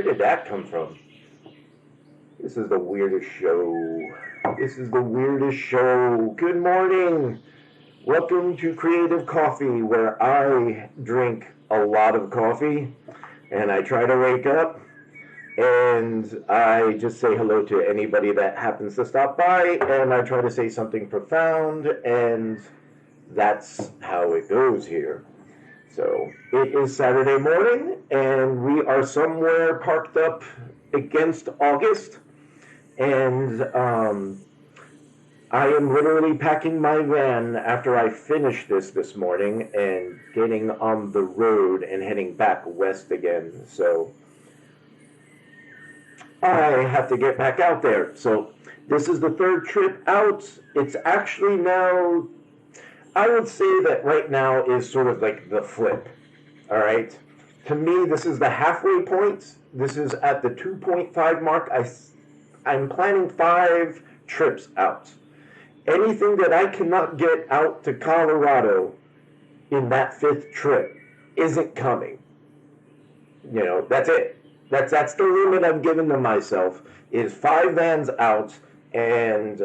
Where did that come from? This is the weirdest show. This is the weirdest show. Good morning. Welcome to Creative Coffee, where I drink a lot of coffee and I try to wake up and I just say hello to anybody that happens to stop by and I try to say something profound, and that's how it goes here. So it is Saturday morning and we are somewhere parked up against August, and I am literally packing my van after I finished this morning and getting on the road and heading back west again. So I have to get back out there. So this is the third trip out. It's actually now, I would say that right now is sort of like the flip. All right. To me, this is the halfway point. This is at the 2.5 mark. I'm planning 5 trips out. Anything that I cannot get out to Colorado in that 5th trip isn't coming. You know, that's it. That's the limit I've given to myself, is 5 vans out, and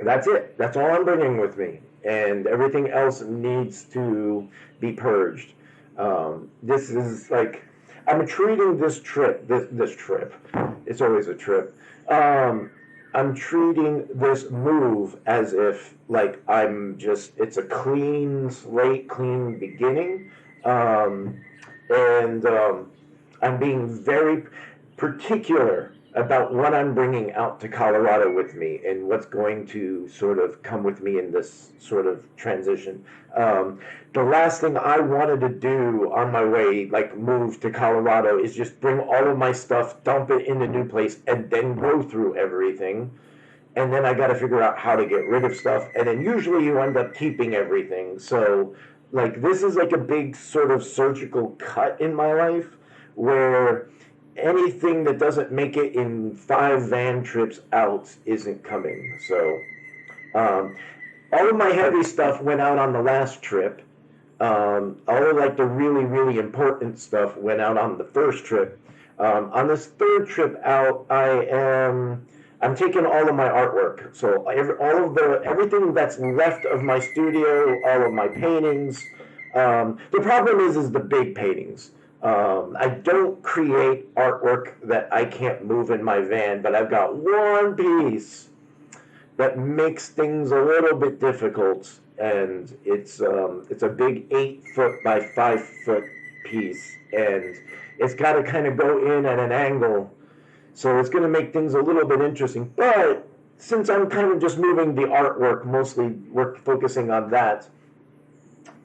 that's it. That's all I'm bringing with me, and everything else needs to be purged. This is like, I'm treating this trip, this trip, it's always a trip. I'm treating this move as if like it's a clean slate, clean beginning. And I'm being very particular about what I'm bringing out to Colorado with me and what's going to sort of come with me in this sort of transition. The last thing I wanted to do on my way, like move to Colorado, is just bring all of my stuff, dump it in a new place, and then go through everything. And then I got to figure out how to get rid of stuff. And then usually you end up keeping everything. So like this is like a big sort of surgical cut in my life, where anything that doesn't make it in 5 van trips out isn't coming. So all of my heavy stuff went out on the last trip. All of like the really, really important stuff went out on the first trip. On this 3rd trip out, I'm taking all of my artwork. So everything that's left of my studio, all of my paintings. The problem is the big paintings. I don't create artwork that I can't move in my van, but I've got one piece that makes things a little bit difficult, and it's a big 8-foot by 5-foot piece, and it's got to kind of go in at an angle, so it's going to make things a little bit interesting. But since I'm kind of just moving the artwork, mostly we're focusing on that,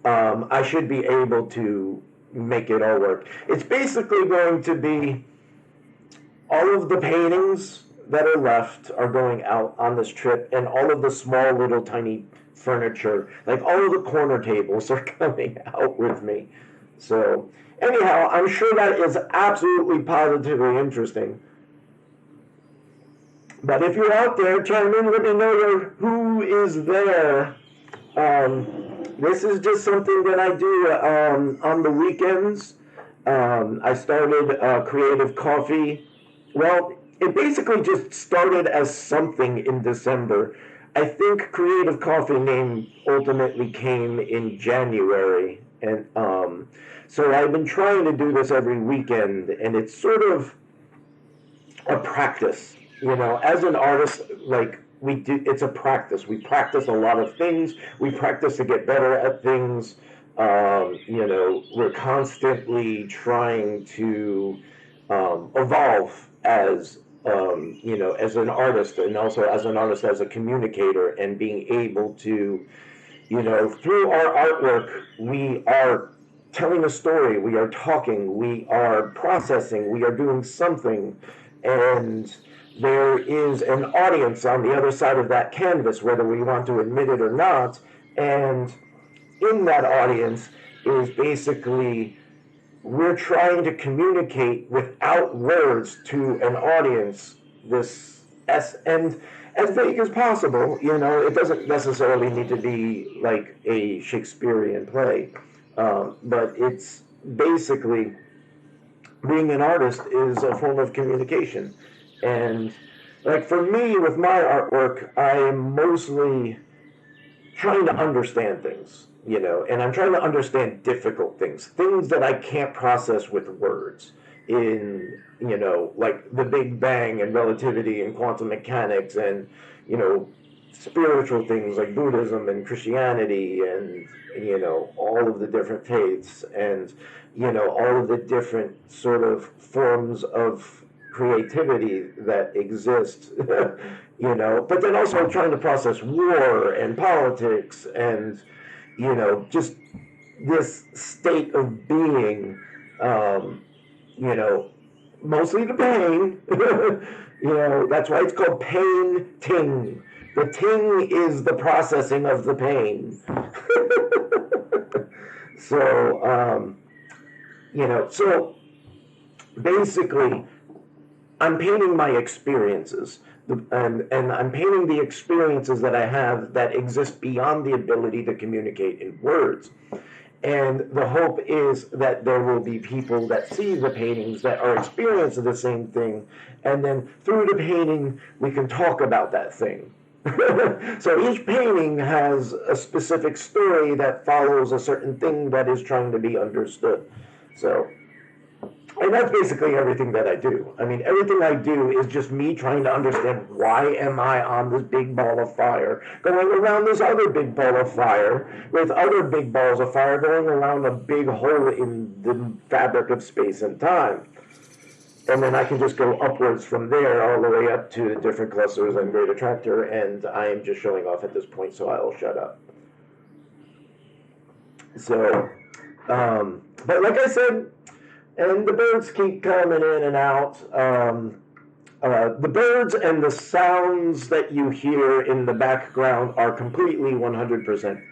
I should be able to make it all work. It's basically going to be all of the paintings that are left are going out on this trip, and all of the small little tiny furniture, like all of the corner tables, are coming out with me. So anyhow, I'm sure that is absolutely positively interesting. But if you're out there, chime in, let me know who is there. This is just something that I do on the weekends. I started Creative Coffee. Well, it basically just started as something in December. I think Creative Coffee name ultimately came in January. And so I've been trying to do this every weekend, and it's sort of a practice. You know, as an artist, like, it's a practice. We practice a lot of things. We practice to get better at things. You know, we're constantly trying to evolve as, you know, as an artist, and also as an artist, as a communicator, and being able to, you know, through our artwork, we are telling a story, we are talking, we are processing, we are doing something, and there is an audience on the other side of that canvas, whether we want to admit it or not, and in that audience is basically, we're trying to communicate without words to an audience and as vague as possible. You know, it doesn't necessarily need to be like a Shakespearean play, but it's basically being an artist is a form of communication. And like for me with my artwork, I am mostly trying to understand things, and I'm trying to understand difficult things that I can't process with words like the Big Bang and relativity and quantum mechanics and, spiritual things like Buddhism and Christianity and, all of the different faiths and, all of the different sort of forms of creativity that exist, but then also trying to process war and politics and, just this state of being, mostly the pain. That's why it's called painting. The ting is the processing of the pain. So, so basically, I'm painting my experiences, and I'm painting the experiences that I have that exist beyond the ability to communicate in words. And the hope is that there will be people that see the paintings that are experiencing the same thing, and then through the painting, we can talk about that thing. So each painting has a specific story that follows a certain thing that is trying to be understood. So, and that's basically everything that I do. I mean, everything I do is just me trying to understand why am I on this big ball of fire, going around this other big ball of fire, with other big balls of fire going around a big hole in the fabric of space and time. And then I can just go upwards from there all the way up to the different clusters and great attractor, and I am just showing off at this point, so I'll shut up. So, but like I said, and the birds keep coming in and out. The birds and the sounds that you hear in the background are completely 100%.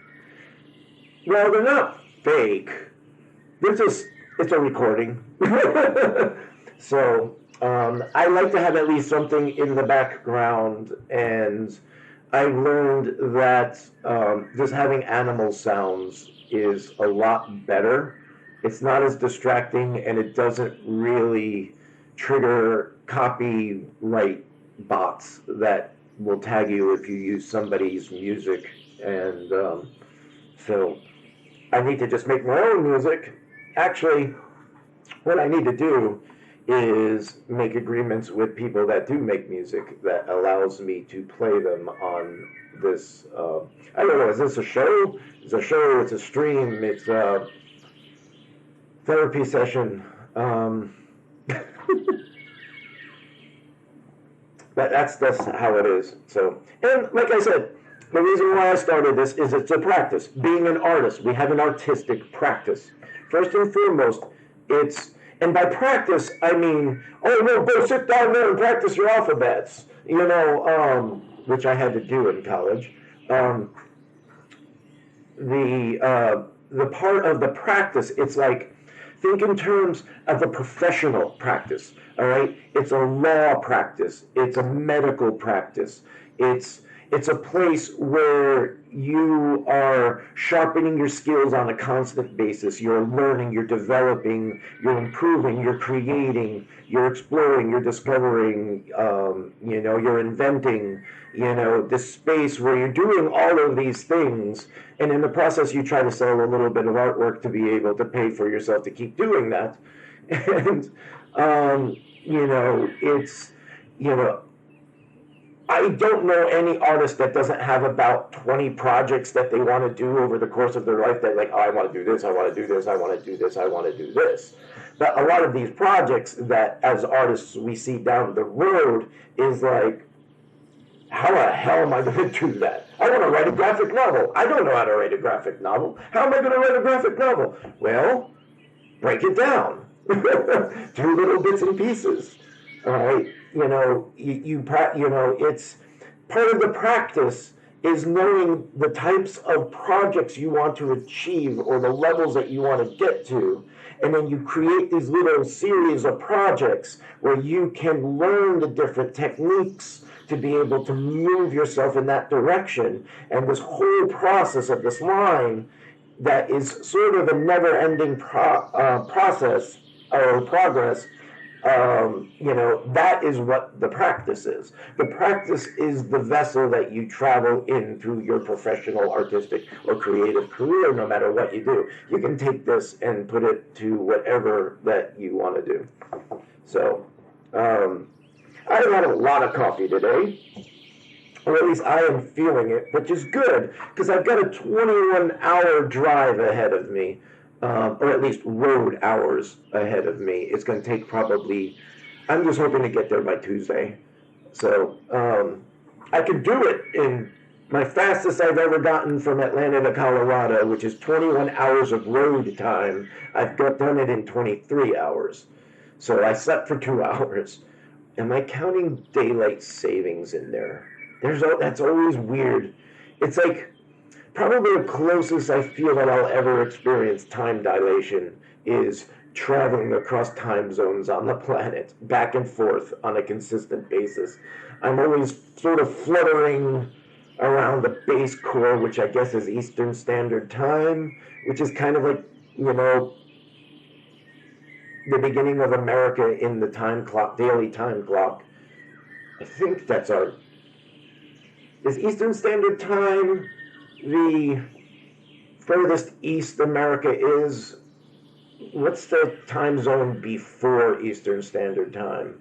Well, they're not fake. It's a recording. So I like to have at least something in the background, and I learned that just having animal sounds is a lot better. It's not as distracting, and it doesn't really trigger copyright bots that will tag you if you use somebody's music. And so I need to just make my own music. Actually, what I need to do is make agreements with people that do make music that allows me to play them on this. I don't know, is this a show? It's a show, it's a stream, it's a therapy session. But that's how it is. So, and like I said, the reason why I started this is it's a practice. Being an artist, we have an artistic practice. First and foremost, and by practice, I mean, oh no, go sit down there and practice your alphabets, which I had to do in college. The part of the practice, it's like, think in terms of a professional practice, all right? It's a law practice. It's a medical practice. It's a place where you are sharpening your skills on a constant basis. You're learning, you're developing, you're improving, you're creating, you're exploring, you're discovering, you're inventing, this space where you're doing all of these things. And in the process, you try to sell a little bit of artwork to be able to pay for yourself to keep doing that. And, I don't know any artist that doesn't have about 20 projects that they want to do over the course of their life that, like, oh, I want to do this, I want to do this, I want to do this, I want to do this. But a lot of these projects that as artists we see down the road is like, how the hell am I going to do that? I want to write a graphic novel. I don't know how to write a graphic novel. How am I going to write a graphic novel? Well, break it down. Do little bits and pieces. All right, it's part of the practice is knowing the types of projects you want to achieve or the levels that you want to get to, and then you create these little series of projects where you can learn the different techniques to be able to move yourself in that direction. And this whole process of this line that is sort of a never-ending process our progress, that is what the practice is. The practice is the vessel that you travel in through your professional, artistic, or creative career, no matter what you do. You can take this and put it to whatever that you want to do. So, I've had a lot of coffee today, or at least I am feeling it, which is good, because I've got a 21-hour drive ahead of me. Or at least road hours ahead of me. It's going to take probably, I'm just hoping to get there by Tuesday. So I could do it in my fastest I've ever gotten from Atlanta to Colorado, which is 21 hours of road time. I've done it in 23 hours. So I slept for 2 hours. Am I counting daylight savings in there? That's always weird. It's like, probably the closest I feel that I'll ever experience time dilation is traveling across time zones on the planet, back and forth on a consistent basis. I'm always sort of fluttering around the base core, which I guess is Eastern Standard Time, which is kind of like, the beginning of America in the time clock, daily time clock. I think is Eastern Standard Time the furthest east America is? What's the time zone before Eastern Standard Time?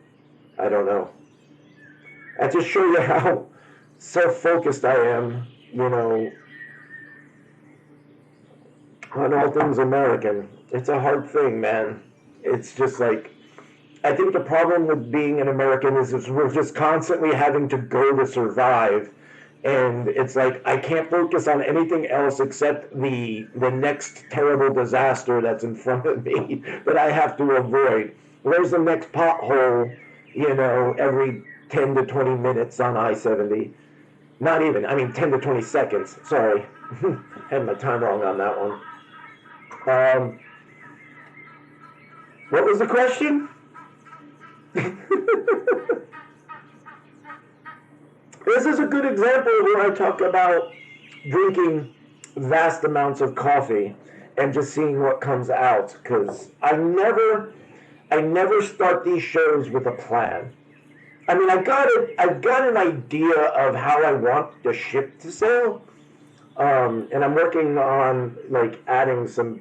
I don't know. I just show you how self-focused I am, on all things American. It's a hard thing, man. It's just like, I think the problem with being an American is we're just constantly having to go to survive. And it's like, I can't focus on anything else except the next terrible disaster that's in front of me that I have to avoid. Where's the next pothole, every 10 to 20 minutes on I-70? Not even, 10 to 20 seconds. Sorry. Had my time wrong on that one. What was the question? This is a good example where I talk about drinking vast amounts of coffee and just seeing what comes out, because I never start these shows with a plan. I've got an idea of how I want the ship to sail, and I'm working on adding some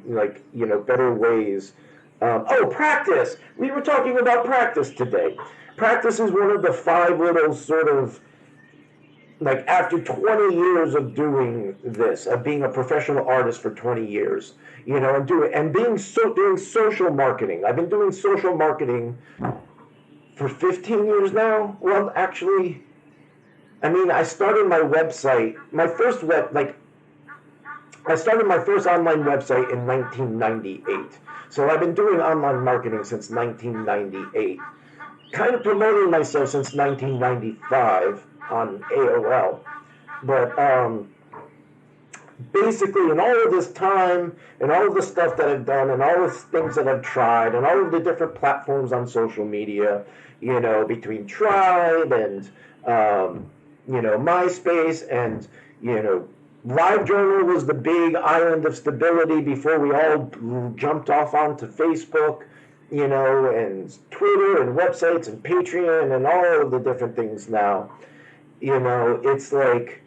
better ways. Practice. We were talking about practice today. Practice is one of the 5 little sort of, after 20 years of doing this, of being a professional artist for 20 years, and doing social marketing. I've been doing social marketing for 15 years now. Well, actually, I started my website, I started my first online website in 1998. So I've been doing online marketing since 1998. Kind of promoting myself since 1995. On AOL. But basically, in all of this time, and all of the stuff that I've done, and all the things that I've tried, and all of the different platforms on social media, between Tribe and, MySpace, and, LiveJournal was the big island of stability before we all jumped off onto Facebook, and Twitter, and websites, and Patreon, and all of the different things now. It's like,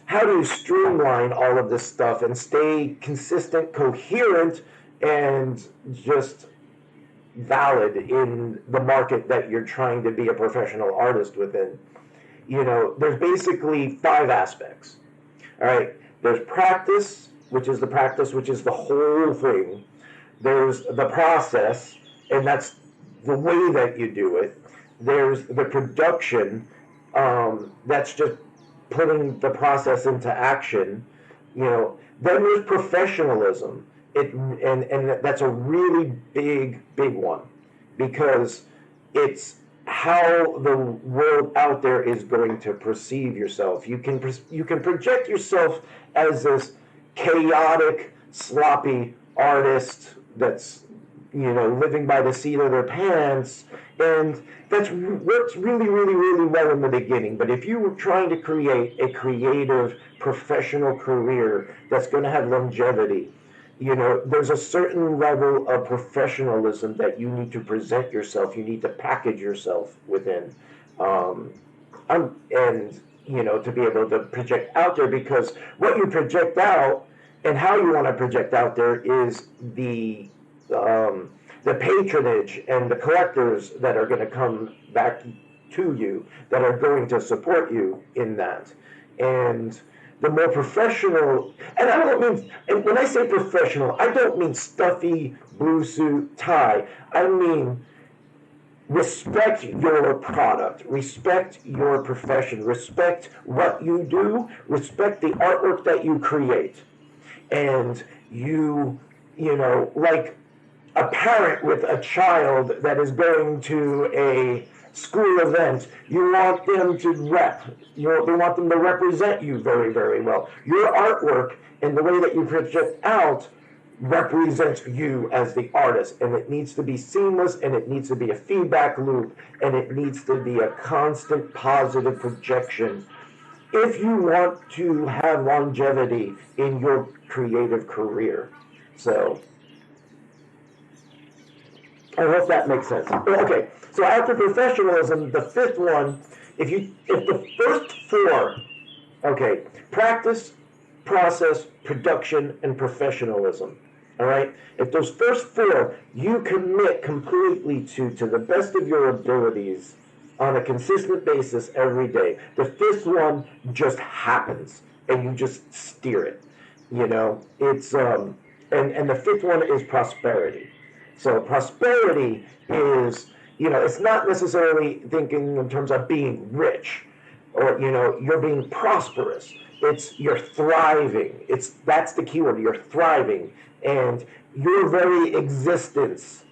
how do you streamline all of this stuff and stay consistent, coherent, and just valid in the market that you're trying to be a professional artist within? There's basically 5 aspects. All right, there's practice, which is the whole thing. There's the process, and that's the way that you do it. There's the production. That's just putting the process into action. Then there's professionalism. And that's a really big one, because it's how the world out there is going to perceive yourself. You can project yourself as this chaotic, sloppy artist that's living by the seat of their pants, and that's works really, really, really well in the beginning. But if you were trying to create a creative, professional career that's going to have longevity, there's a certain level of professionalism that you need to present yourself. You need to package yourself within, um, and to be able to project out there, because what you project out and how you want to project out there is um, the patronage and the collectors that are going to come back to you, that are going to support you in that. And the more professional, and I don't mean, and when I say professional, I don't mean stuffy blue suit tie. I mean respect your product, respect your profession, respect what you do, respect the artwork that you create. And like a parent with a child that is going to a school event, you want them to they want them to represent you very, very well. Your artwork and the way that you project out represents you as the artist, and it needs to be seamless, and it needs to be a feedback loop, and it needs to be a constant positive projection if you want to have longevity in your creative career. So I hope that makes sense. Okay, so after professionalism, the fifth one, if the first four, okay, practice, process, production, and professionalism. All right, if those first four you commit completely to the best of your abilities on a consistent basis every day, the fifth one just happens and you just steer it. It's and the fifth one is prosperity. So prosperity is, it's not necessarily thinking in terms of being rich, or you're being prosperous. It's you're thriving. That's the key word. You're thriving, and your very existence,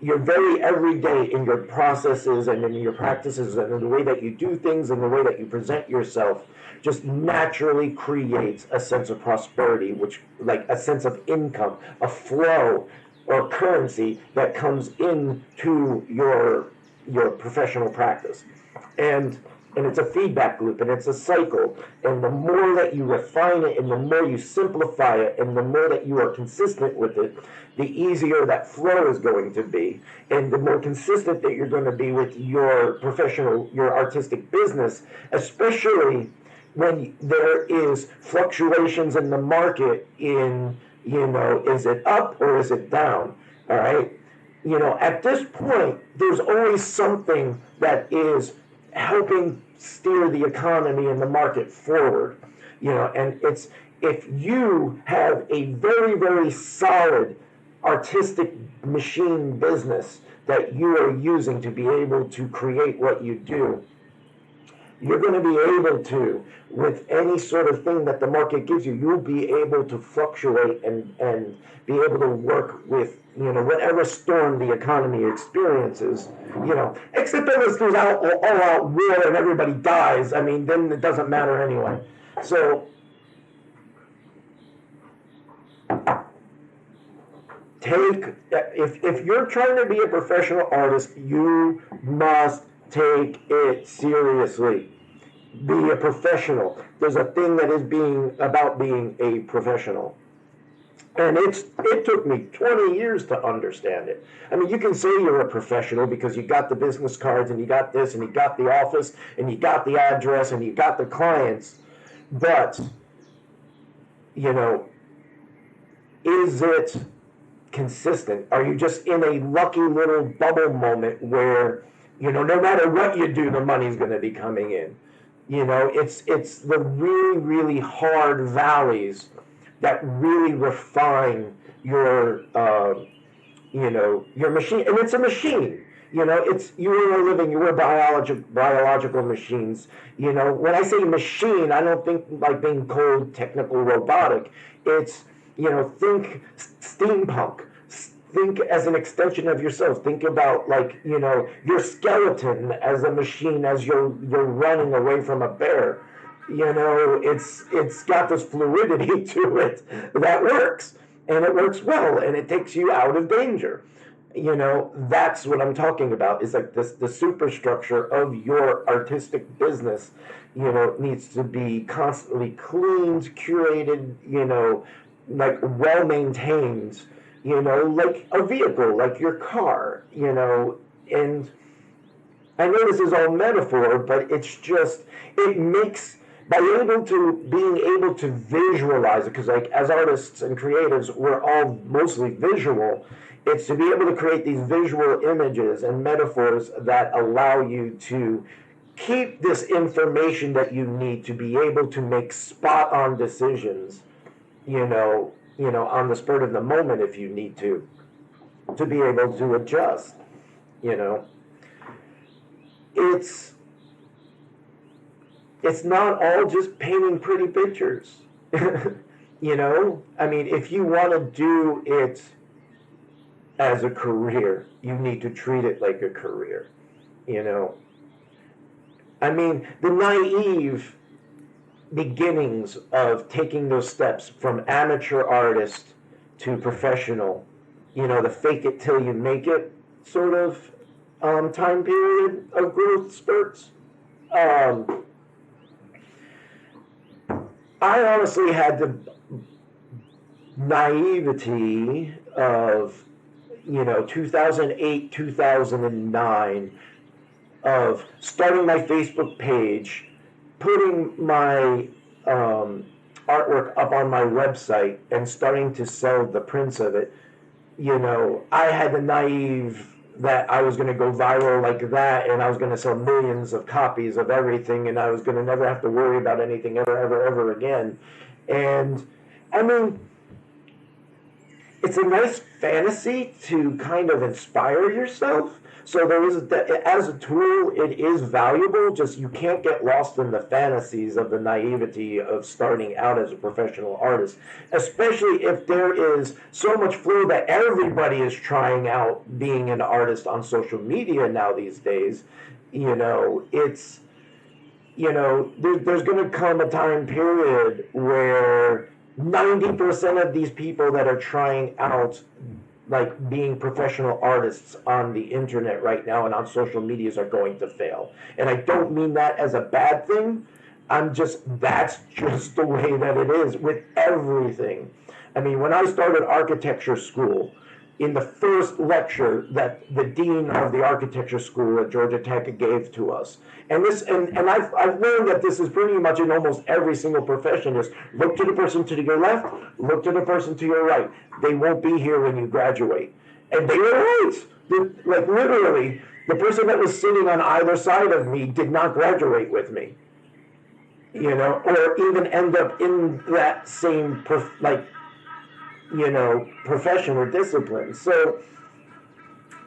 your very everyday in your processes and in your practices and in the way that you do things and the way that you present yourself just naturally creates a sense of prosperity, which like a sense of income, a flow or currency that comes into your professional practice. And it's a feedback loop, and it's a cycle. And the more that you refine it, and the more you simplify it, and the more that you are consistent with it, the easier that flow is going to be. And the more consistent that you're going to be with your your artistic business, especially when there is fluctuations in the market is it up or is it down? All right. At this point, there's always something that is helping steer the economy and the market forward. And it's if you have a very, very solid artistic machine business that you are using to be able to create what you do, you're going to be able to, with any sort of thing that the market gives you, you'll be able to fluctuate and be able to work with, whatever storm the economy experiences, except if there's all out war and everybody dies. I mean, then it doesn't matter anyway. So if you're trying to be a professional artist, you must take it seriously. Be a professional. There's a thing that is about being a professional. And it took me 20 years to understand it. I mean, you can say you're a professional because you got the business cards and you got this and you got the office and you got the address and you got the clients. But, is it consistent? Are you just in a lucky little bubble moment where, no matter what you do, the money's going to be coming in? It's the really, really hard valleys that really refine your machine. And it's a machine. It's you are living, you are biological machines. When I say machine, I don't think like being cold, technical, robotic. It's, think steampunk. Think as an extension of yourself. Think about your skeleton as a machine as you're running away from a bear. It's got this fluidity to it that works, and it works well, and it takes you out of danger. That's what I'm talking about. Is like this, the superstructure of your artistic business, needs to be constantly cleaned, curated, like well maintained, like a vehicle, like your car, and I know this is all metaphor, but it's just, it makes, by being able to visualize it, because like as artists and creatives, we're all mostly visual. It's to be able to create these visual images and metaphors that allow you to keep this information that you need to be able to make spot on decisions, on the spur of the moment if you need to be able to adjust, you know. It's not all just painting pretty pictures. I mean, if you want to do it as a career, you need to treat it like a career. I mean, the naive beginnings of taking those steps from amateur artist to professional, the fake it till you make it sort of time period of growth spurts. I honestly had the naivety of 2008, 2009, of starting my Facebook page, putting my artwork up on my website, and starting to sell the prints of it. I had the naive that I was going to go viral like that, and I was going to sell millions of copies of everything, and I was going to never have to worry about anything ever again. And I mean, it's a nice fantasy to kind of inspire yourself. So there is, as a tool, it is valuable. Just you can't get lost in the fantasies of the naivety of starting out as a professional artist, especially if there is so much flow that everybody is trying out being an artist on social media now these days. It's there's going to come a time period where 90% of these people that are trying out like being professional artists on the internet right now and on social medias are going to fail. And I don't mean that as a bad thing. That's just the way that it is with everything. I mean, when I started architecture school, in the first lecture that the dean of the architecture school at Georgia Tech gave to us, and I've learned that this is pretty much in almost every single profession, is look to the person to your left, look to the person to your right. They won't be here when you graduate. And they were right. Like literally, the person that was sitting on either side of me did not graduate with me. Or even end up in that same profession or discipline. So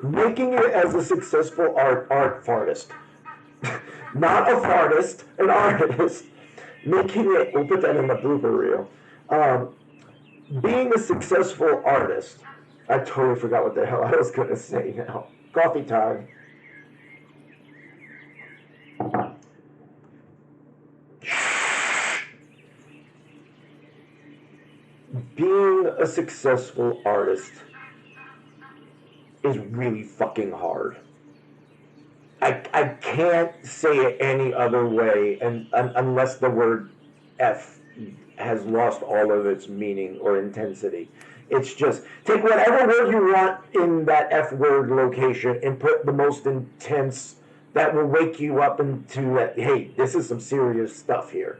making it as a successful artist, not a fartist, an artist, making it, we'll put that in the blooper reel, being a successful artist, I totally forgot what the hell I was going to say now. Coffee time. Being a successful artist is really fucking hard. I can't say it any other way, and unless the word F has lost all of its meaning or intensity. It's just, take whatever word you want in that F word location and put the most intense that will wake you up into that, hey, this is some serious stuff here.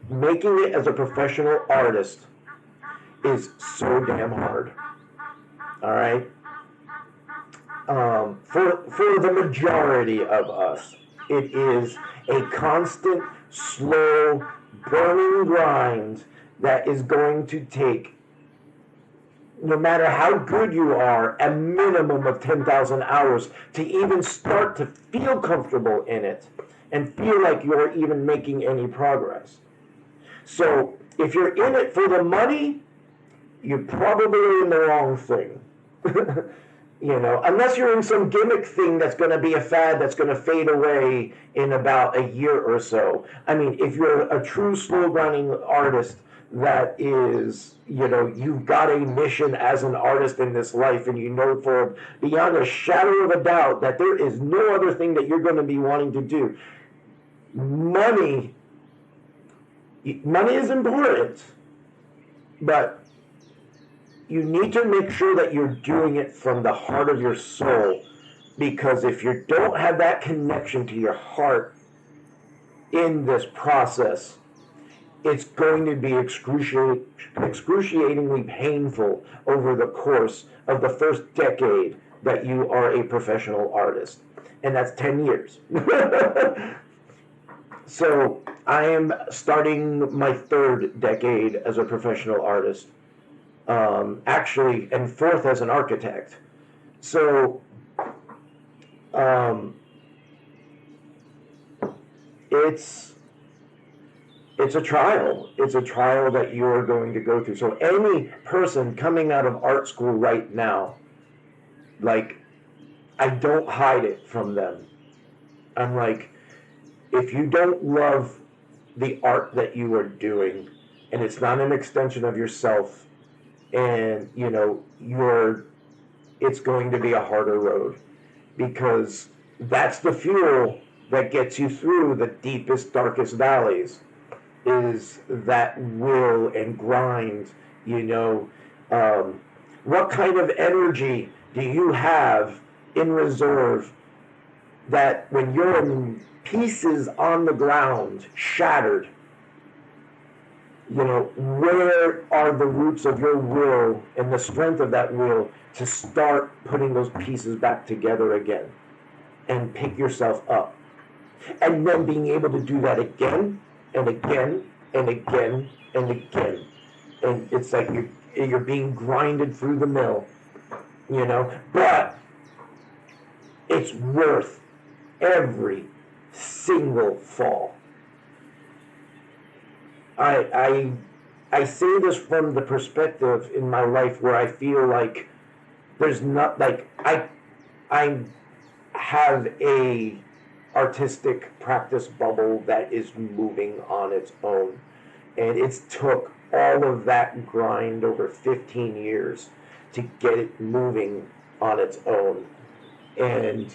Making it as a professional artist is so damn hard. All right? For the majority of us, it is a constant, slow, burning grind that is going to take, no matter how good you are, a minimum of 10,000 hours to even start to feel comfortable in it and feel like you're even making any progress. So if you're in it for the money, you're probably in the wrong thing. Unless you're in some gimmick thing that's going to be a fad that's going to fade away in about a year or so. I mean, if you're a true slow grinding artist that is, you've got a mission as an artist in this life, and for beyond a shadow of a doubt that there is no other thing that you're going to be wanting to do. Money, Money is important, but you need to make sure that you're doing it from the heart of your soul, because if you don't have that connection to your heart in this process, it's going to be excruciatingly painful over the course of the first decade that you are a professional artist. And that's 10 years. So I am starting my third decade as a professional artist, actually, and fourth as an architect. So it's a trial. It's a trial that you're going to go through. So any person coming out of art school right now, like, I don't hide it from them. I'm like, if you don't love the art that you are doing, and it's not an extension of yourself, and it's going to be a harder road, because that's the fuel that gets you through the deepest, darkest valleys, is that will and grind. What kind of energy do you have in reserve that when you're in pieces on the ground, shattered, where are the roots of your will and the strength of that will to start putting those pieces back together again and pick yourself up? And then being able to do that again and again and again and again. And it's like you're being grinded through the mill, but it's worth every single fall. I say this from the perspective in my life where I feel like there's not, like, I have a artistic practice bubble that is moving on its own, and it's took all of that grind over 15 years to get it moving on its own. And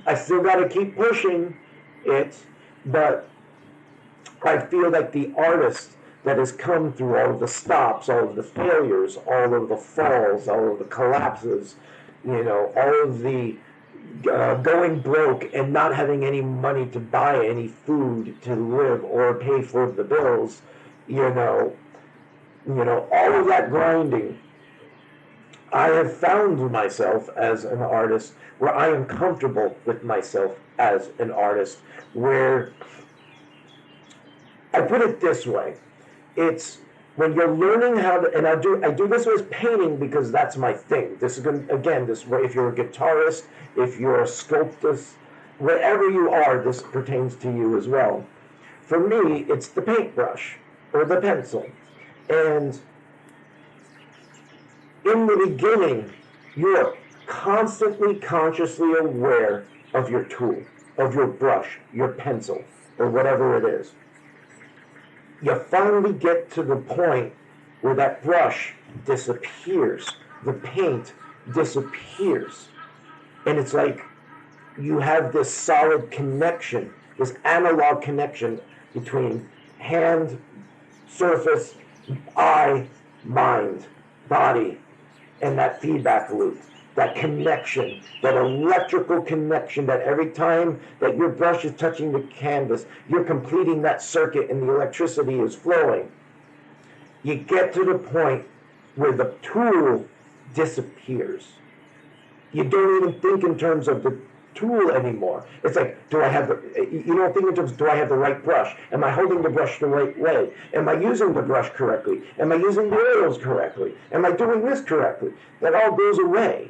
I still got to keep pushing it, but I feel like the artist that has come through all of the stops, all of the failures, all of the falls, all of the collapses, all of the going broke and not having any money to buy any food to live or pay for the bills, all of that grinding. I have found myself as an artist where I am comfortable with myself as an artist, where I put it this way. It's when you're learning how to, and I do this with painting because that's my thing. This is going, again, this way, if you're a guitarist, if you're a sculptor, wherever you are, this pertains to you as well. For me, it's the paintbrush or the pencil. And in the beginning, you're constantly consciously aware of your tool, of your brush, your pencil, or whatever it is. You finally get to the point where that brush disappears, the paint disappears, and it's like you have this solid connection, this analog connection between hand, surface, eye, mind, body, and that feedback loop, that connection, that electrical connection, that every time that your brush is touching the canvas, you're completing that circuit and the electricity is flowing. You get to the point where the tool disappears. You don't even think in terms of the tool anymore. It's like, you don't think in terms of, do I have the right brush? Am I holding the brush the right way? Am I using the brush correctly? Am I using the oils correctly? Am I doing this correctly? That all goes away.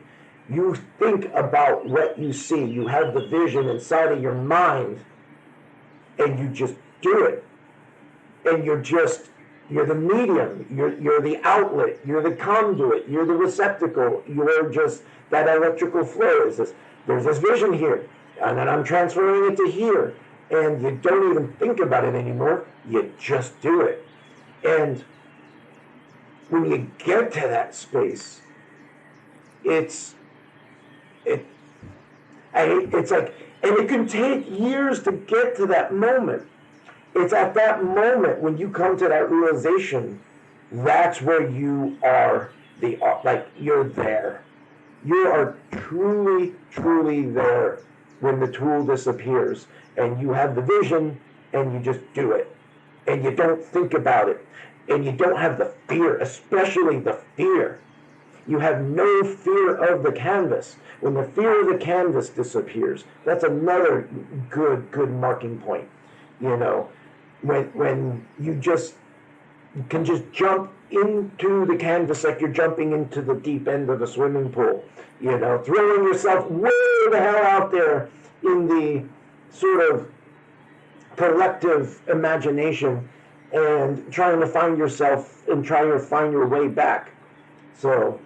You think about what you see. You have the vision inside of your mind, and you just do it. And you're the medium, you're the outlet, you're the conduit, you're the receptacle, you're just that electrical flow. There's this vision here, and then I'm transferring it to here, and you don't even think about it anymore, you just do it. And when you get to that space, it's like, and it can take years to get to that moment, It's at that moment when you come to that realization, that's where you are like you're there. You are truly, truly there when the tool disappears and you have the vision and you just do it and you don't think about it and you don't have the fear, especially the fear. You have no fear of the canvas. When the fear of the canvas disappears, that's another good marking point. You know, when you just can just jump into the canvas like you're jumping into the deep end of a swimming pool, you know, throwing yourself way the hell out there in the sort of collective imagination and trying to find yourself and trying to find your way back. So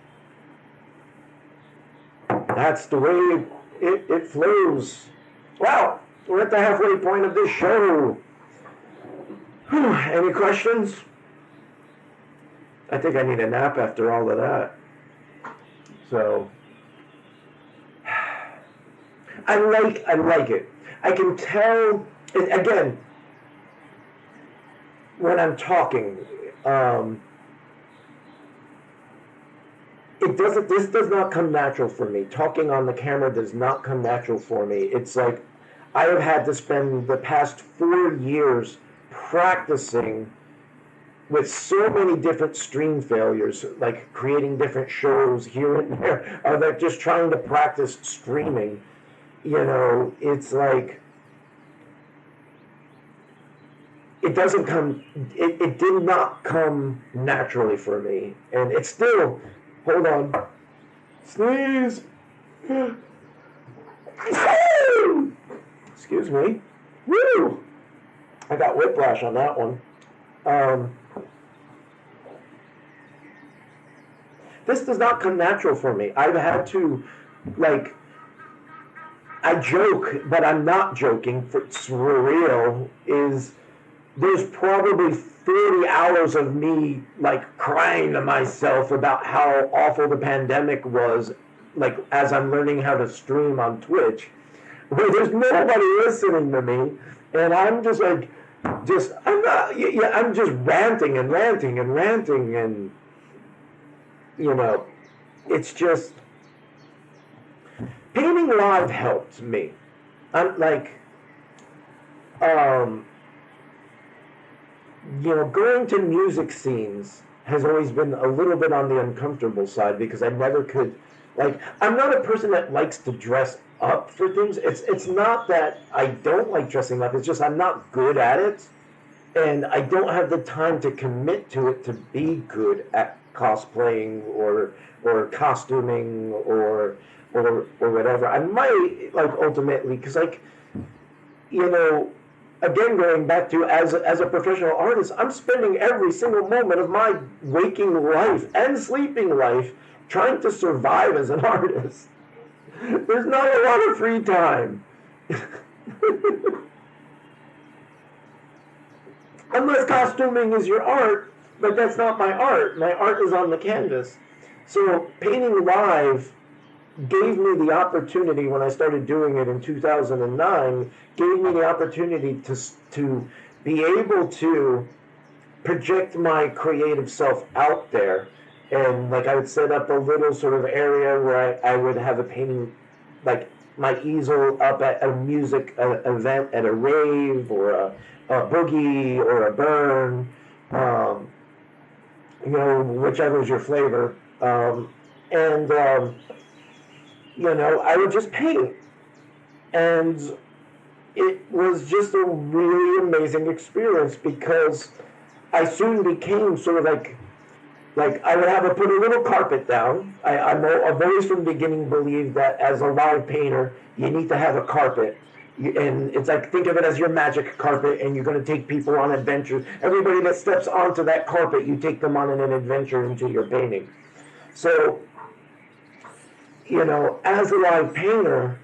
that's the way it flows. Well, we're at the halfway point of this show. Any questions? I think I need a nap after all of that. So I like it. I can tell, and again, when I'm talking, this does not come natural for me. Talking on the camera does not come natural for me. It's like I have had to spend the past 4 years practicing with so many different stream failures, like creating different shows here and there, or like just trying to practice streaming. You know, it's like it did not come naturally for me. And it's still, hold on, sneeze. Excuse me. Woo! I got whiplash on that one. This does not come natural for me. I've had to, like, I joke, but I'm not joking, it's for real, is there's probably 30 hours of me, like, crying to myself about how awful the pandemic was, like, as I'm learning how to stream on Twitch, where there's nobody listening to me, and I'm just like, I'm just ranting, and you know, it's just, painting live helped me. I'm like, you know, going to music scenes has always been a little bit on the uncomfortable side because I never could, like, I'm not a person that likes to dress up for things. It's not that I don't like dressing up, it's just I'm not good at it. And I don't have the time to commit to it to be good at cosplaying or costuming or whatever. I might, like, ultimately, because, like, you know, again, going back to as a professional artist, I'm spending every single moment of my waking life and sleeping life trying to survive as an artist. There's not a lot of free time. Unless costuming is your art, but that's not my art. My art is on the canvas. So painting live gave me the opportunity, when I started doing it in 2009, gave me the opportunity to be able to project my creative self out there. And, like, I would set up a little sort of area where I would have a painting, like my easel up at a music event, at a rave or a boogie or a burn, you know, whichever is your flavor. You know, I would just paint. And it was just a really amazing experience because I soon became sort of like I would have to put a little carpet down. I've always from the beginning believed that as a live painter, you need to have a carpet. And it's like, think of it as your magic carpet, and you're going to take people on adventures. Everybody that steps onto that carpet, you take them on an adventure into your painting. So, you know, as a live painter,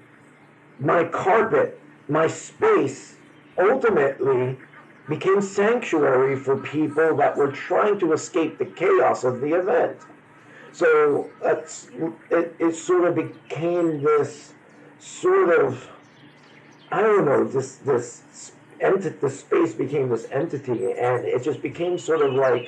my carpet, my space, ultimately became sanctuary for people that were trying to escape the chaos of the event. So it sort of became this sort of, I don't know, this the space became this entity, and it just became sort of like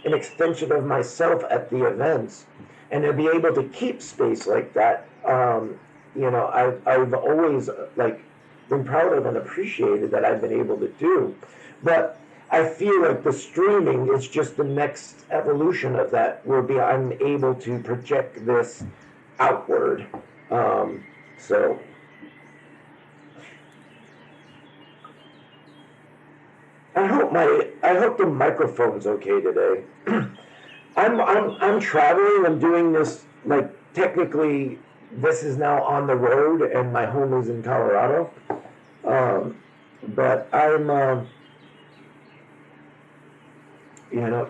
an extension of myself at the events. And to be able to keep space like that, I've always like been proud of and appreciated that I've been able to do. But I feel like the streaming is just the next evolution of that, where I'm able to project this outward. So I hope the microphone's okay today. I'm traveling. I'm doing this, like, technically this is now on the road, and my home is in Colorado. But I'm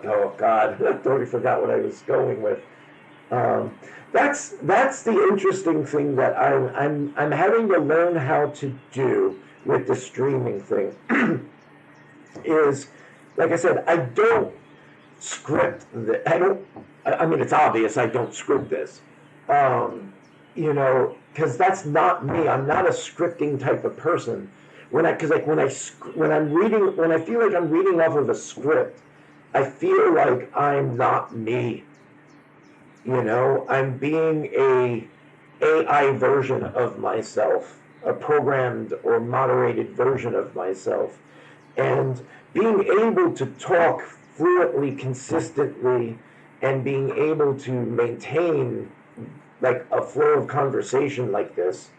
oh God, I totally forgot what I was going with. That's the interesting thing that I'm having to learn how to do with the streaming thing. Is, like I said, I don't script that. I mean, it's obvious I don't script this. Because that's not me. I'm not a scripting type of person. When I feel like I'm reading off of a script, I feel like I'm not me. I'm being a AI version of myself, a programmed or moderated version of myself. And being able to talk fluently, consistently, and being able to maintain like a flow of conversation like this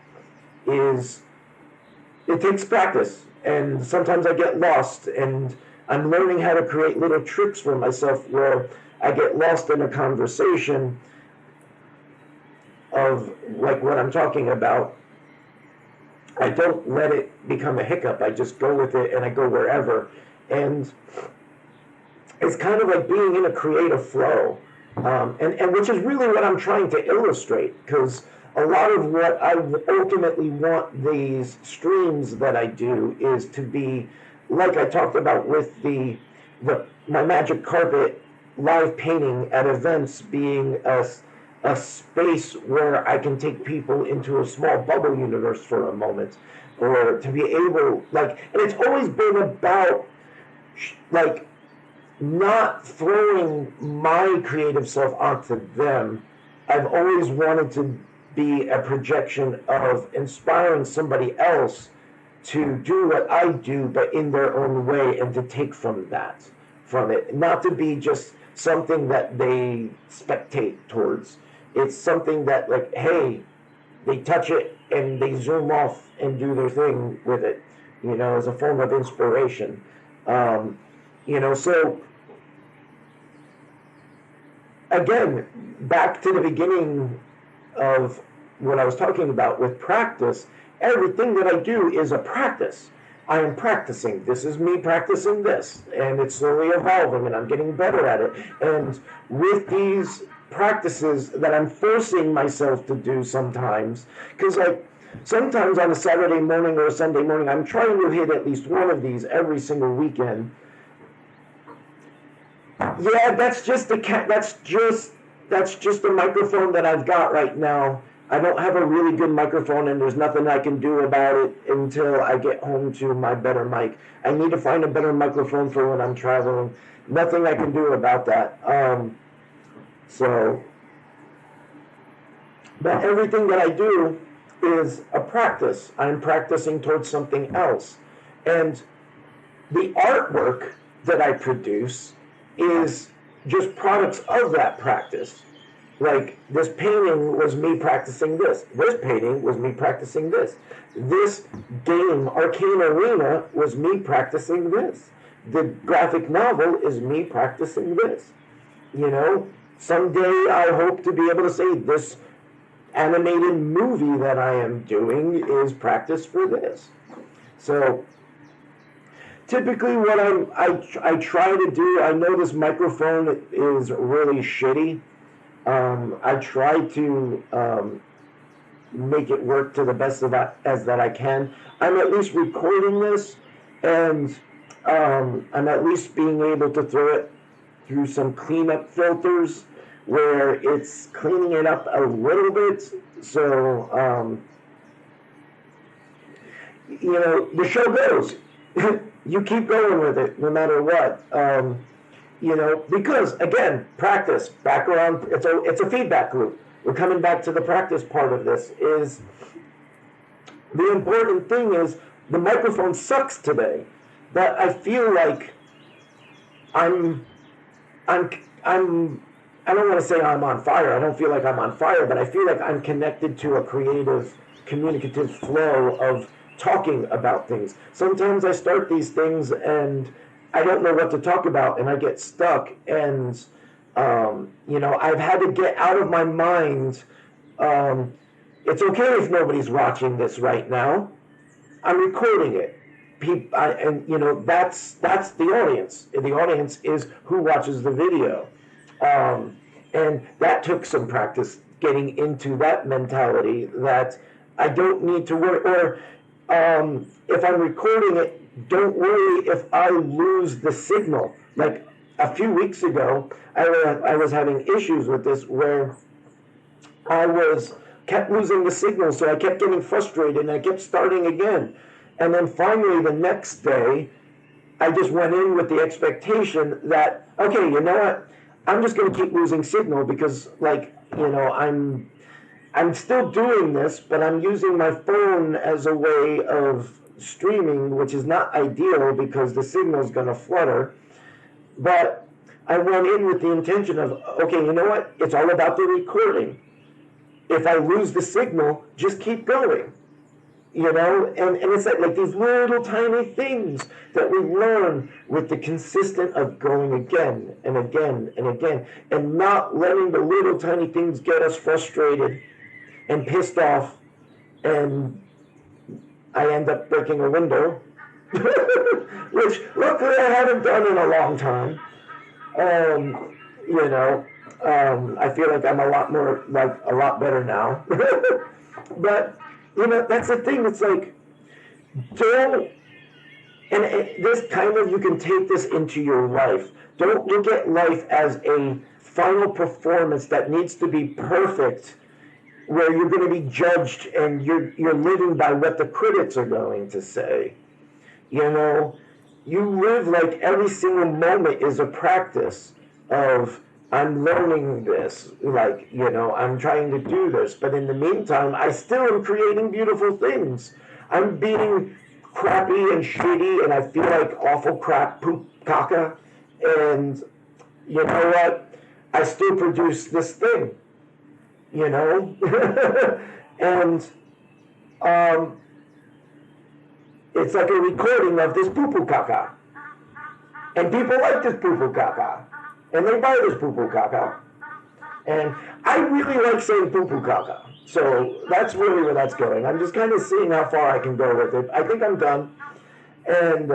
it takes practice. And sometimes I get lost, and I'm learning how to create little tricks for myself where I get lost in a conversation of like what I'm talking about. I don't let it become a hiccup. I just go with it, and I go wherever. And it's kind of like being in a creative flow. And which is really what I'm trying to illustrate, because a lot of what I ultimately want these streams that I do is to be, like I talked about with my magic carpet live painting at events, being a space where I can take people into a small bubble universe for a moment, or to be able, like, and it's always been about like not throwing my creative self onto them. I've always wanted to be a projection of inspiring somebody else to do what I do, but in their own way, and to take from it, not to be just something that they spectate towards. It's something that, like, hey, they touch it and they zoom off and do their thing with it, as a form of inspiration. So again, back to the beginning of what I was talking about with practice, everything that I do is a practice. I am practicing. This is me practicing this, and it's slowly evolving, and I'm getting better at it. And with these practices that I'm forcing myself to do sometimes, because like sometimes on a Saturday morning or a Sunday morning, I'm trying to hit at least one of these every single weekend. Yeah, that's just the microphone that I've got right now. I don't have a really good microphone, and there's nothing I can do about it until I get home to my better mic. I need to find a better microphone for when I'm traveling. Nothing I can do about that. But everything that I do is a practice. I'm practicing towards something else. And the artwork that I produce is just products of that practice. Like, this painting was me practicing this. This painting was me practicing this. This game, Arcane Arena, was me practicing this. The graphic novel is me practicing this. Someday I hope to be able to say this animated movie that I am doing is practice for this. So typically what I try to do, I know this microphone is really shitty. I try to make it work to the best of that as that I can. I'm at least recording this, and I'm at least being able to throw it through some cleanup filters where it's cleaning it up a little bit. So, the show goes. you keep going with it no matter what. Because again, practice back around. It's a feedback loop. We're coming back to the practice part of this. Is the important thing is the microphone sucks today, but I feel like I'm I don't want to say I'm on fire. I don't feel like I'm on fire, but I feel like I'm connected to a creative, communicative flow of talking about things. Sometimes I start these things and I don't know what to talk about and I get stuck. And, I've had to get out of my mind. It's okay if nobody's watching this right now. I'm recording it. That's the audience. The audience is who watches the video. And that took some practice getting into that mentality that I don't need to worry. Or if I'm recording it, don't worry if I lose the signal. Like a few weeks ago, I was having issues with this where kept losing the signal, so I kept getting frustrated and I kept starting again. And then finally the next day, I just went in with the expectation that, okay, you know what? I'm just going to keep losing signal because, I'm still doing this, but I'm using my phone as a way of streaming, which is not ideal because the signal's going to flutter. But I went in with the intention of, okay, you know what? It's all about the recording. If I lose the signal, just keep going. And it's like these little tiny things that we learn with the consistent of going again and again and again, and not letting the little tiny things get us frustrated and pissed off, and I end up breaking a window, which luckily I haven't done in a long time. I feel like I'm a lot better now. But that's the thing. It's like, this kind of, you can take this into your life. Don't look at life as a final performance that needs to be perfect, where you're going to be judged and you're living by what the critics are going to say. You live like every single moment is a practice of, I'm learning this, I'm trying to do this, but in the meantime, I still am creating beautiful things. I'm being crappy and shitty, and I feel like awful crap, poop, caca, and you know what? I still produce this thing, and it's like a recording of this poo-poo caca, and people like this poo-poo caca. And they buy this poo-poo caca. And I really like saying poo-poo caca. So that's really where that's going. I'm just kind of seeing how far I can go with it. I think I'm done. And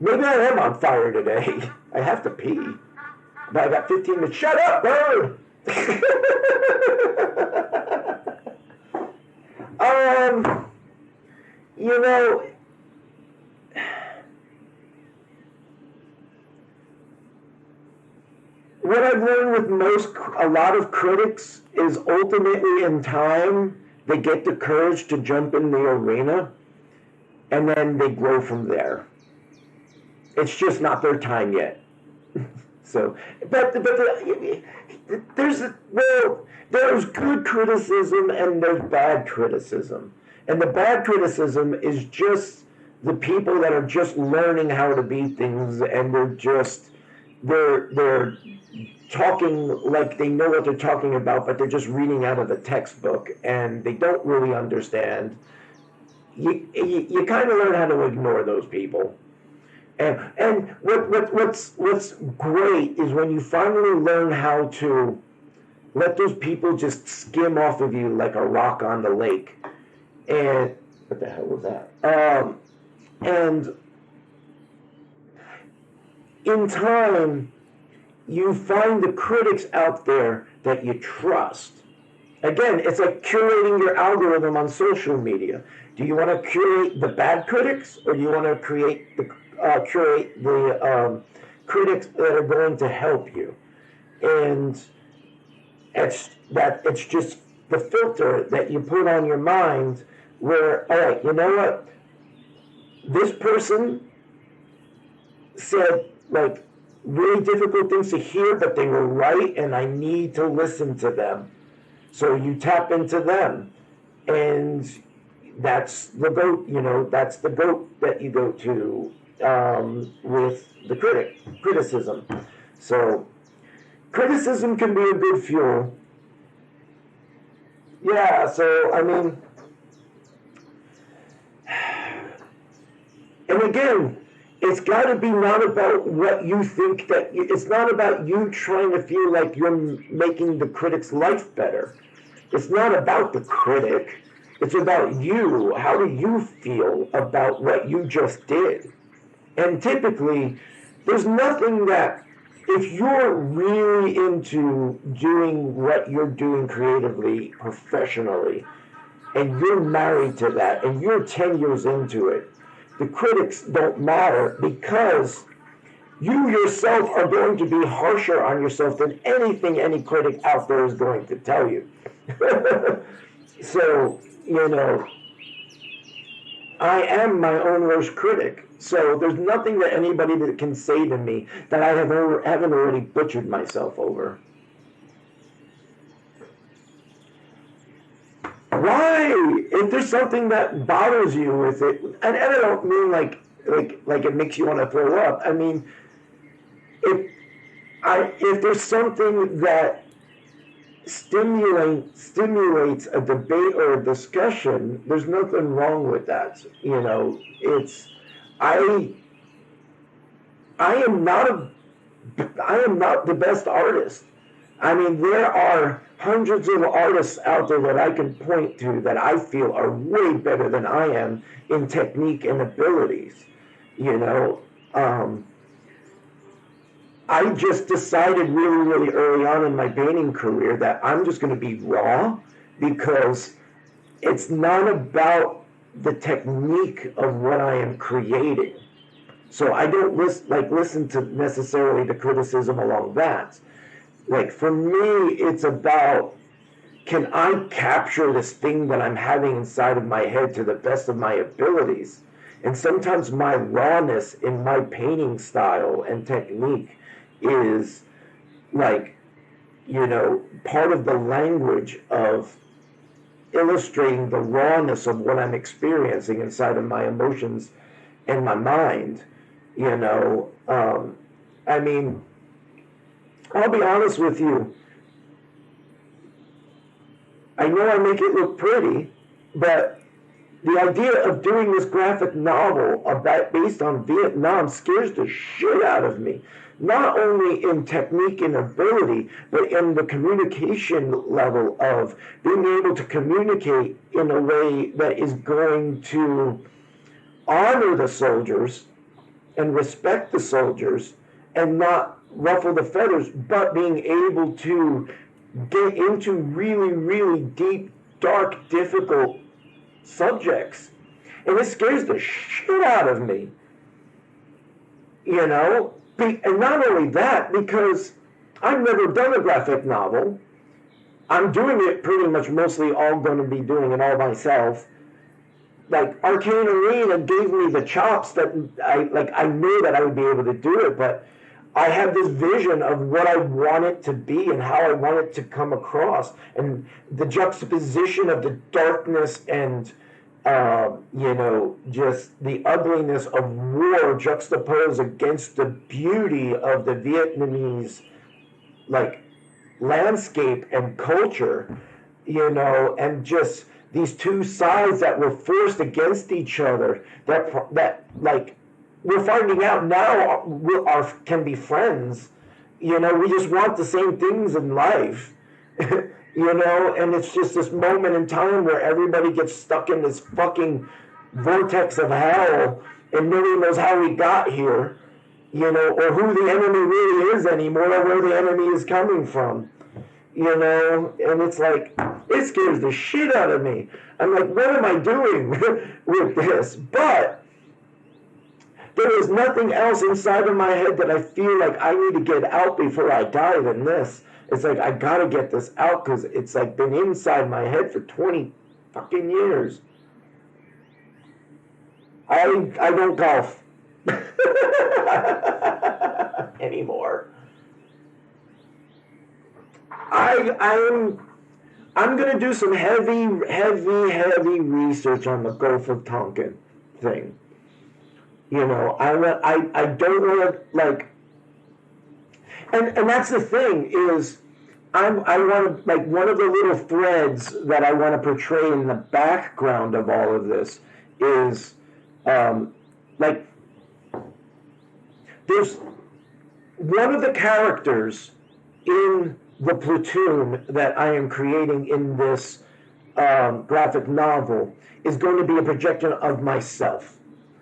maybe I am on fire today. I have to pee. But I got 15 minutes. Shut up, bird! What I've learned with a lot of critics is ultimately in time, they get the courage to jump in the arena and then they grow from there. It's just not their time yet. So, there's good criticism and there's bad criticism. And the bad criticism is just the people that are just learning how to be things, and they're talking like they know what they're talking about, but they're just reading out of the textbook and they don't really understand. You kind of learn how to ignore those people. And what's great is when you finally learn how to let those people just skim off of you like a rock on the lake. And what the hell was that? And in time, you find the critics out there that you trust. Again, it's like curating your algorithm on social media. Do you want to curate the bad critics, or do you want to curate the critics that are going to help you? And it's just the filter that you put on your mind where, all right, you know what? this person said like really difficult things to hear, but they were right, and I need to listen to them. So you tap into them, and that's the goat. That's the goat that you go to with the criticism. So criticism can be a good fuel. Yeah. So I mean, and again, it's got to be not about what you think that it's not about you trying to feel like you're making the critic's life better. It's not about the critic. It's about you. How do you feel about what you just did? And typically, there's nothing that, if you're really into doing what you're doing creatively, professionally, and you're married to that, and you're 10 years into it, the critics don't matter, because you yourself are going to be harsher on yourself than anything any critic out there is going to tell you. So, I am my own worst critic. So there's nothing that anybody that can say to me that I haven't already butchered myself over. Why? If there's something that bothers you with it, and I don't mean like it makes you want to throw up. I mean, if there's something that stimulates a debate or a discussion, there's nothing wrong with that. I am not the best artist. I mean, there are hundreds of artists out there that I can point to that I feel are way better than I am in technique and abilities. I just decided really, really early on in my painting career that I'm just going to be raw, because it's not about the technique of what I am creating. So I don't listen to necessarily the criticism along that. Like, for me, it's about, can I capture this thing that I'm having inside of my head to the best of my abilities? And sometimes my rawness in my painting style and technique is part of the language of illustrating the rawness of what I'm experiencing inside of my emotions and my mind. I mean, I'll be honest with you. I know I make it look pretty, but the idea of doing this graphic novel based on Vietnam scares the shit out of me. Not only in technique and ability, but in the communication level of being able to communicate in a way that is going to honor the soldiers and respect the soldiers and not ruffle the feathers, but being able to get into really, really deep, dark, difficult subjects. And it scares the shit out of me. And not only that, because I've never done a graphic novel. I'm doing it pretty much mostly all going to be doing it all myself. Like, Arcane Arena gave me the chops that I knew that I would be able to do it, but I have this vision of what I want it to be and how I want it to come across, and the juxtaposition of the darkness and just the ugliness of war juxtaposed against the beauty of the Vietnamese landscape and culture, and just these two sides that were forced against each other, that we're finding out now can be friends. We just want the same things in life. And it's just this moment in time where everybody gets stuck in this fucking vortex of hell, and nobody knows how we got here, or who the enemy really is anymore, or where the enemy is coming from, and it's like, it scares the shit out of me. I'm like, what am I doing with this? But there is nothing else inside of my head that I feel like I need to get out before I die than this. It's like, I gotta get this out, because it's been inside my head for 20 fucking years. I don't golf anymore. I'm gonna do some heavy research on the Gulf of Tonkin thing. You know, I don't want to like, and that's the thing is, I want to like one of the little threads that I want to portray in the background of all of this is, like, there's one of the characters in the platoon that I am creating in this graphic novel is going to be a projection of myself,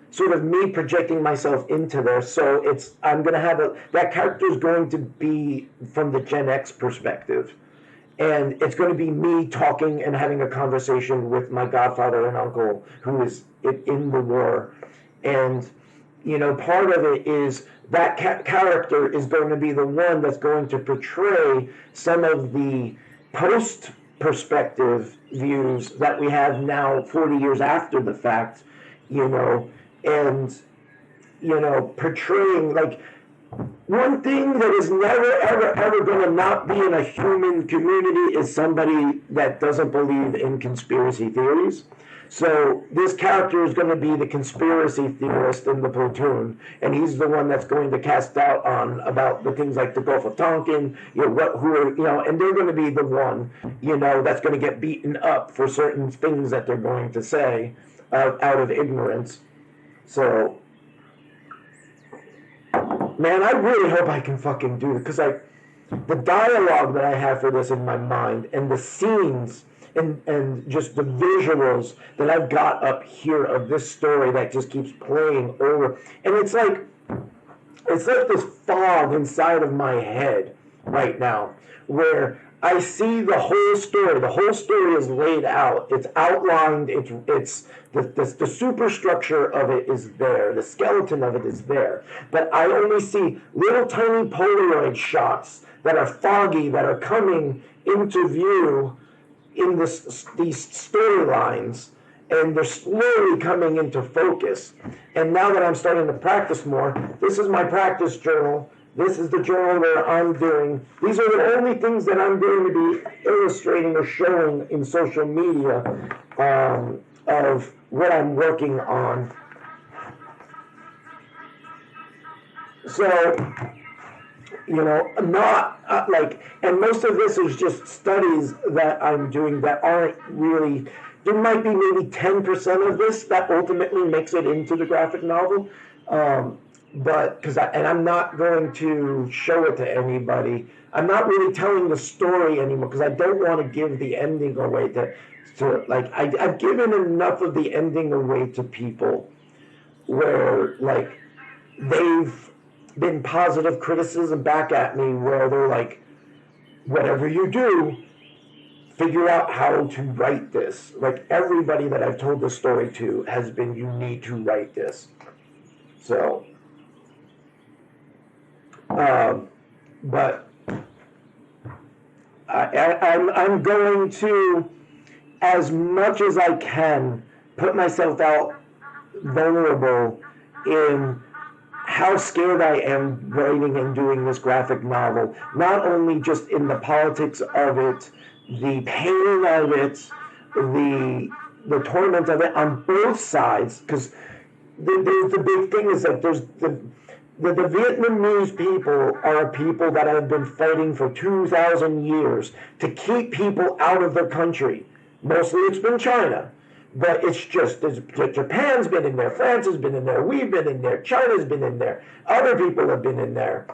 sort of me projecting myself into there. So I'm going to have that character is going to be from the Gen X perspective, and it's going to be me talking and having a conversation with my godfather and uncle who is in the war. And you know, part of it is that character is going to be the one that's going to portray some of the post perspective views that we have now 40 years after the fact, you know, and, you know, portraying like one thing that is never, ever going to not be in a human community is somebody that doesn't believe in conspiracy theories. So this character is going to be the conspiracy theorist in the platoon, and he's the one that's going to cast doubt on about the things like the Gulf of Tonkin, you know, and they're going to be the one, you know, that's going to get beaten up for certain things that they're going to say out of ignorance. So, man, I really hope I can fucking do it, because like the dialogue that I have for this in my mind and the scenes and just the visuals that I've got up here of this story that just keeps playing over, and it's like this fog inside of my head right now where I see the whole story. The whole story is laid out. It's outlined. It's the superstructure of it is there. The skeleton of it is there. But I only see little tiny Polaroid shots that are foggy, that are coming into view in these storylines, and they're slowly coming into focus. And now that I'm starting to practice more, this is my practice journal. This is the journal that I'm doing. These are the only things that I'm going to be illustrating or showing in social media of what I'm working on. So, you know, not like, and most of this is just studies that I'm doing that aren't really, there might be maybe 10% of this that ultimately makes it into the graphic novel. But I'm not going to show it to anybody. I'm not really telling the story anymore because I don't want to give the ending away to like, I've given enough of the ending away to people where like they've been positive criticism back at me where they're like, whatever you do, figure out how to write this. Like everybody that I've told the story to has been, you need to write this. So, but I'm going to, as much as I can, put myself out vulnerable in how scared I am writing and doing this graphic novel, not only just in the politics of it, the pain of it, the torment of it on both sides, because the big thing is that there's the Vietnamese people are a people that have been fighting for 2,000 years to keep people out of their country. Mostly it's been China. But it's just, Japan's been in there, France has been in there, we've been in there, China's been in there, other people have been in there,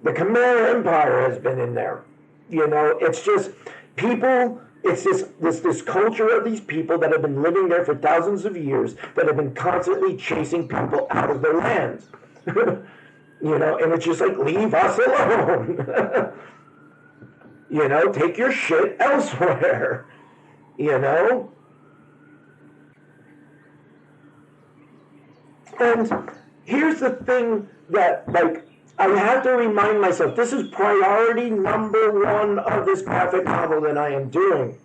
the Khmer Empire has been in there. You know, it's just people, it's this culture of these people that have been living there for thousands of years that have been constantly chasing people out of their land. You know, and it's just like, leave us alone. You know, take your shit elsewhere. You know? And here's the thing that, like, I have to remind myself, this is priority number one of this graphic novel that I am doing.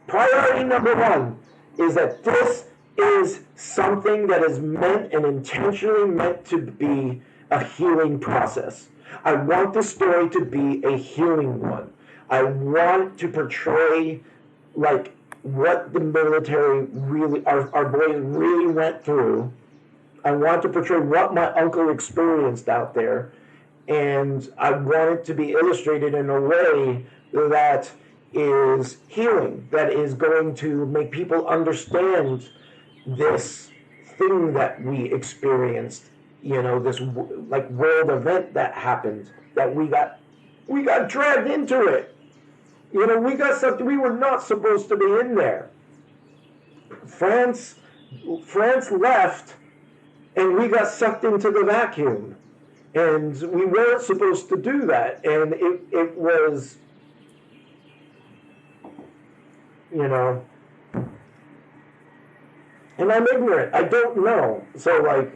Priority number one is that this is something that is meant and intentionally meant to be a healing process. I want the story to be a healing one. I want to portray like what the military really, our boys really went through. I want to portray what my uncle experienced out there, and I want it to be illustrated in a way that is healing, that is going to make people understand this thing that we experienced, this like world event that happened, that we got dragged into it. We got something, we were not supposed to be in there. France left, and we got sucked into the vacuum, and we weren't supposed to do that. And it was, and I'm ignorant. I don't know. So, like,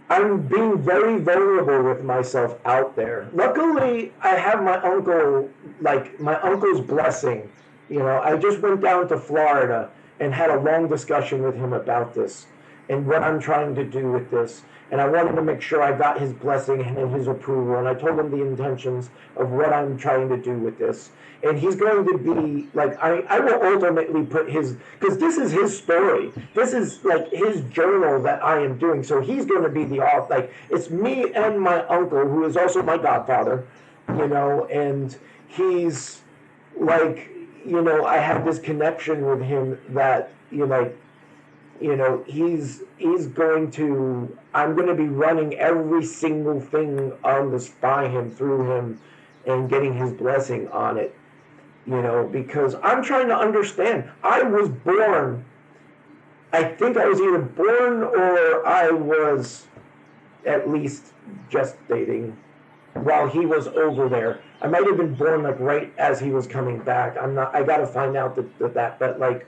I'm being very vulnerable with myself out there. Luckily, I have my uncle's blessing. I just went down to Florida and had a long discussion with him about this and what I'm trying to do with this. And I wanted to make sure I got his blessing and his approval. And I told him the intentions of what I'm trying to do with this. And he's going to be, like, I will ultimately put because this is his story. This is, like, his journal that I am doing. So he's going to be the author. Like, it's me and my uncle, who is also my godfather, and he's, like, I have this connection with him that, he's going to, I'm going to be running every single thing on this by him, through him, and getting his blessing on it, because I'm trying to understand. I was born, I think I was either born or I was at least gestating while he was over there. I might have been born, like, right as he was coming back. I got to find out that, but, like,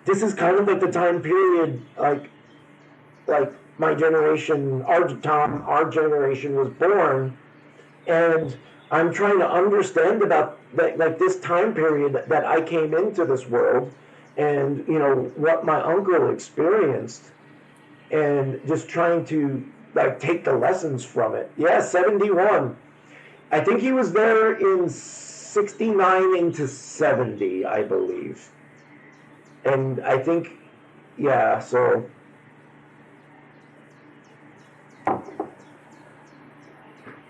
this is kind of like the time period, like my generation, our generation was born, and I'm trying to understand about that, like, this time period that I came into this world, and what my uncle experienced, and just trying to, like, take the lessons from it. Yeah, 71. I think he was there in 69 into 70, I believe. And I think, yeah, so.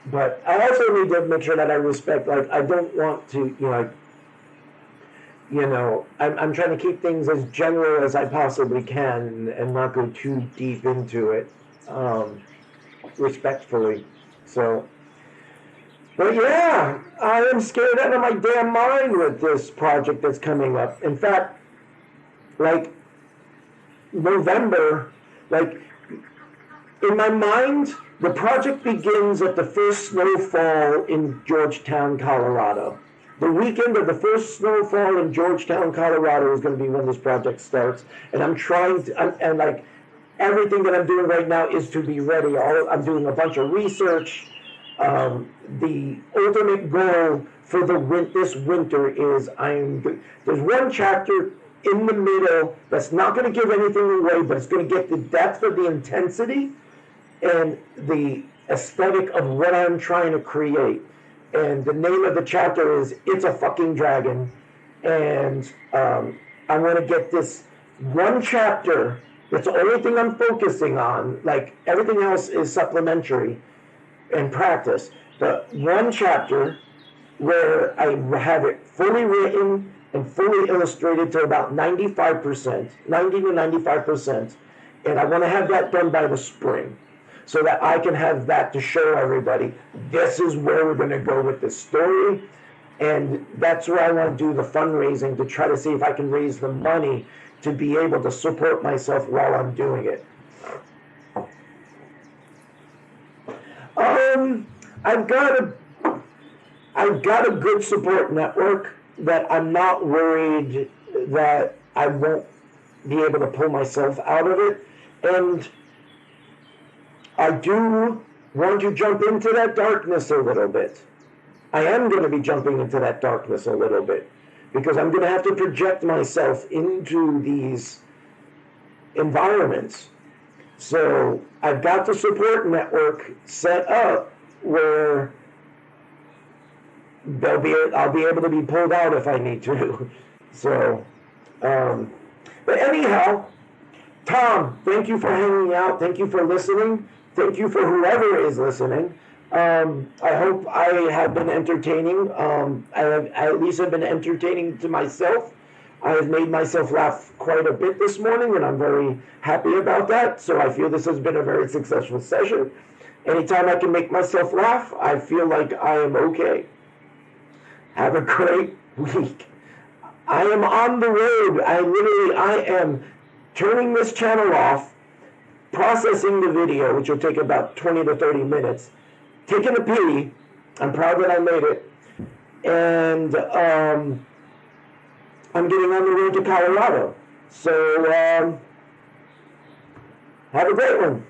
But I also need to make sure that I respect, like, I don't want to, I'm trying to keep things as general as I possibly can and not go too deep into it, respectfully. So, but yeah, I am scared out of my damn mind with this project that's coming up. In fact, like, November, like, in my mind, the project begins at the first snowfall in Georgetown, Colorado. The weekend of the first snowfall in Georgetown, Colorado is going to be when this project starts. And I'm trying to, and like, everything that I'm doing right now is to be ready. I'm doing a bunch of research. The ultimate goal for this winter is there's one chapter in the middle that's not going to give anything away, but it's going to get the depth of the intensity and the aesthetic of what I'm trying to create. And the name of the chapter is It's a Fucking Dragon. And I'm going to get this one chapter. That's the only thing I'm focusing on. Like, everything else is supplementary and practice. The one chapter where I have it fully written and fully illustrated to about 95%, 90 to 95%. And I want to have that done by the spring, so that I can have that to show everybody. This is where we're going to go with this story. And that's where I want to do the fundraising, to try to see if I can raise the money to be able to support myself while I'm doing it. I've got a good support network that I'm not worried that I won't be able to pull myself out of it. And I do want to jump into that darkness a little bit. I am going to be jumping into that darkness a little bit, because I'm going to have to project myself into these environments. So I've got the support network set up where I'll be able to be pulled out if I need to. So, but anyhow, Tom, thank you for hanging out. Thank you for listening. Thank you for whoever is listening. I hope I have been entertaining. I at least have been entertaining to myself. I have made myself laugh quite a bit this morning, and I'm very happy about that. So I feel this has been a very successful session. Anytime I can make myself laugh, I feel like I am okay. Have a great week. I am on the road. I am turning this channel off, processing the video, which will take about 20 to 30 minutes, taking a pee. I'm proud that I made it. And I'm getting on the road to Colorado. So have a great one.